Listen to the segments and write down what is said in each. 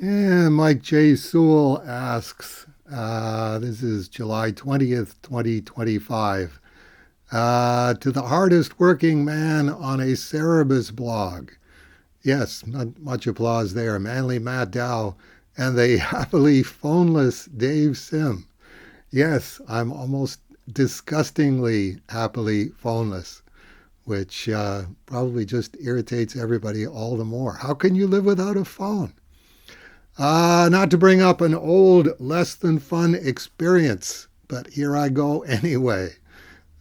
Yeah, Mike J. Sewall asks, this is July 20th, 2025, to the hardest working man on a Cerebus blog. Yes, not much applause there. Manly Matt Dow and the happily phoneless Dave Sim. Yes, I'm almost disgustingly happily phoneless, which probably just irritates everybody all the more. How can you live without a phone? Not to bring up an old, less than fun experience, but here I go anyway.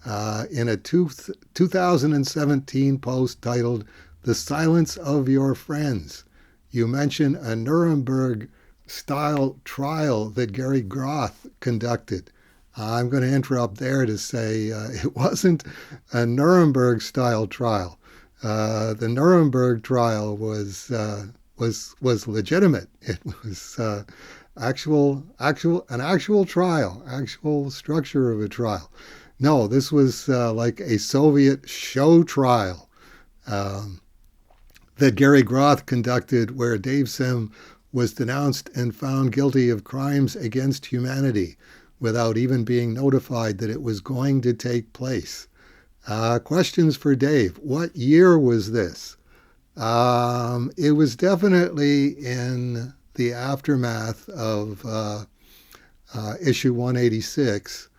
In a 2017 post titled The Silence of Your Friends, you mention a Nuremberg style trial that Gary Groth conducted. I'm going to interrupt there to say it wasn't a Nuremberg style trial. The Nuremberg trial was legitimate. It was an actual trial, actual structure of a trial. No, this was like a Soviet show trial um, that Gary Groth conducted, where Dave Sim was denounced and found guilty of crimes against humanity without even being notified that it was going to take place. Questions for Dave. What year was this? It was definitely in the aftermath of issue 186.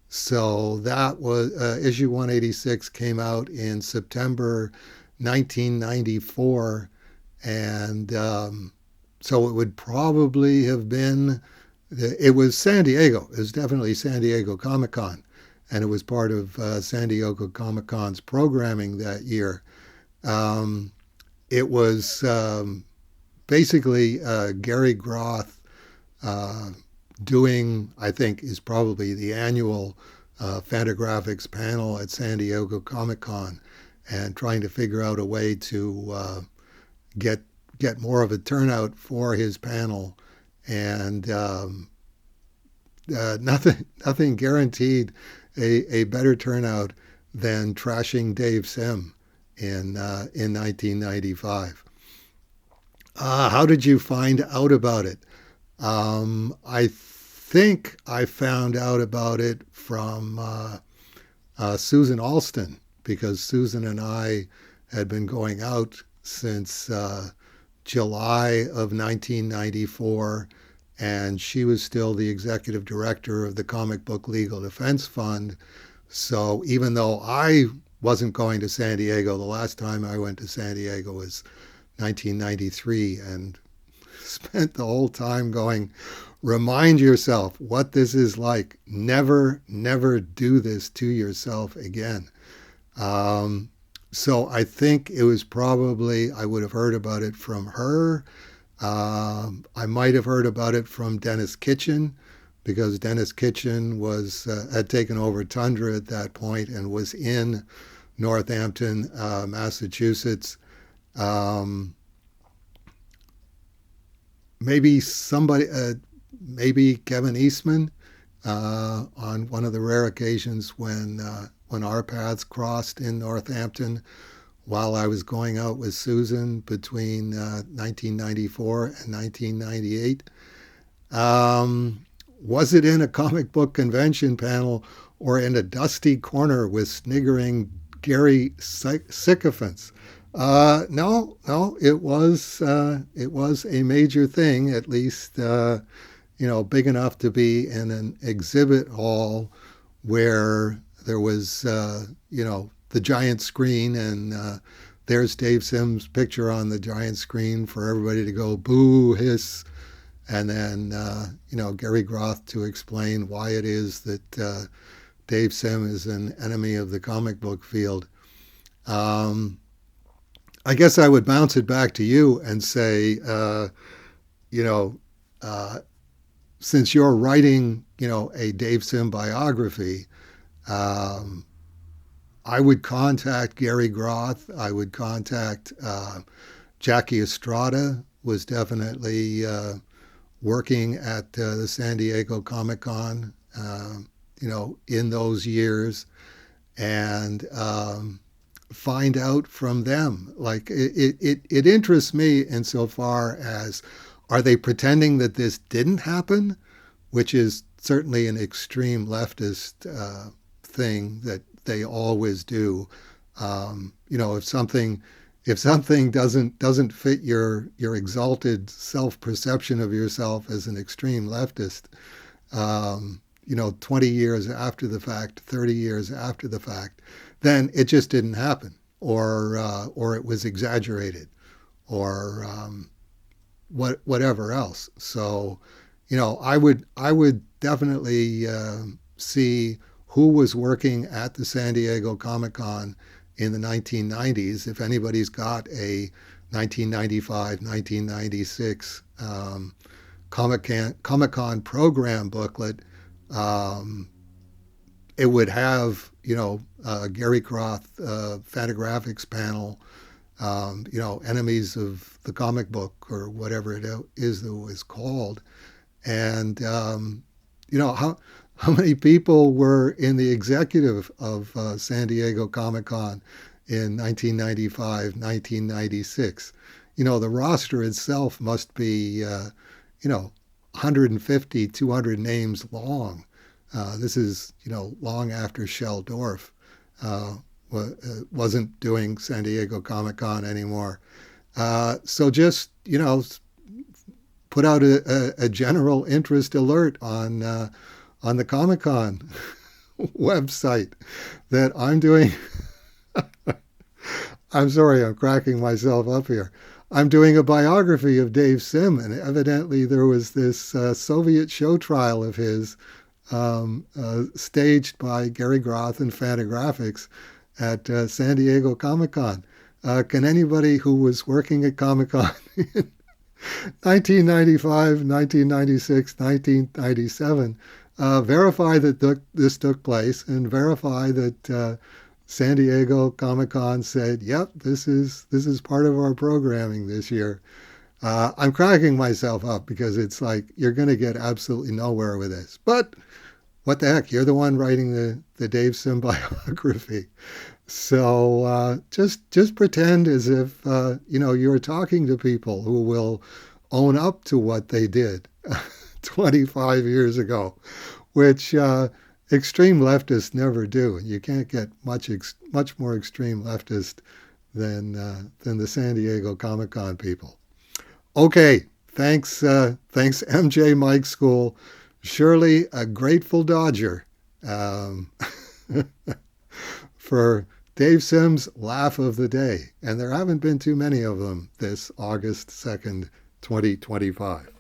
So that was issue 186 came out in September 1994, and so it would probably have been. It was San Diego. It was definitely San Diego Comic Con, and it was part of San Diego Comic Con's programming that year. Um, it was basically Gary Groth uh, doing, I think, is probably the annual Fantagraphics panel at San Diego Comic Con, and trying to figure out a way to get get more of a turnout for his panel, and nothing guaranteed a better turnout than trashing Dave Sim in 1995. How did you find out about it? I think I found out about it from Susan Alston, because Susan and I had been going out since July of 1994, and she was still the executive director of the Comic Book Legal Defense Fund. So even though I wasn't going to San Diego, the last time I went to San Diego was 1993, and spent the whole time going, remind yourself what this is like. Never, never do this to yourself again. Um, so I think it was probably, I would have heard about it from her. I might have heard about it from Dennis Kitchen, because Dennis Kitchen had taken over Tundra at that point and was in Northampton, Massachusetts. Um, maybe maybe Kevin Eastman, on one of the rare occasions when our paths crossed in Northampton while I was going out with Susan between 1994 and 1998. Was it in a comic book convention panel or in a dusty corner with sniggering Gary sycophants? No, it was a major thing, at least big enough to be in an exhibit hall where there was the giant screen, and there's Dave Sim's picture on the giant screen for everybody to go boo, hiss, and then Gary Groth to explain why it is that Dave Sim is an enemy of the comic book field. I guess I would bounce it back to you and say, you know, uh, since you're writing, a Dave Sim biography, um, I would contact Gary Groth. I would contact Jackie Estrada, was definitely working at the San Diego Comic Con, in those years, and find out from them. Like it interests me insofar as, Are they pretending that this didn't happen, which is certainly an extreme leftist thing that they always do? If something doesn't fit your exalted self perception of yourself as an extreme leftist, 20 years after the fact, 30 years after the fact, then it just didn't happen, or it was exaggerated, or whatever else. So, I would definitely see who was working at the San Diego Comic Con in the 1990s. If anybody's got a 1995, 1996 Comic-Con program booklet, it would have, Gary Croth Fantagraphics panel, Enemies of the Comic Book, or whatever it is that it was called. And, how many people were in the executive of San Diego Comic Con in 1995, 1996? The roster itself must be, 150, 200 names long. This is, long after Shel Dorf wasn't doing San Diego Comic Con anymore. So just, put out a general interest alert on the Comic Con website that I'm doing. I'm sorry, I'm cracking myself up here. I'm doing a biography of Dave Sim, and evidently there was this Soviet show trial of his staged by Gary Groth and Fantagraphics at San Diego Comic Con. Can anybody who was working at Comic Con in 1995, 1996, 1997 verify that this took place, and verify that San Diego Comic Con said, "Yep, this is part of our programming this year." I'm cracking myself up because it's like you're going to get absolutely nowhere with this. But what the heck? You're the one writing the Dave Sim biography, so just pretend as if you're talking to people who will own up to what they did 25 years ago, which extreme leftists never do. And you can't get much more extreme leftist than the San Diego Comic Con people. Okay, thanks MJ Mike School. Surely a grateful Dodger for Dave Sim's laugh of the day. And there haven't been too many of them this August 2nd, 2025.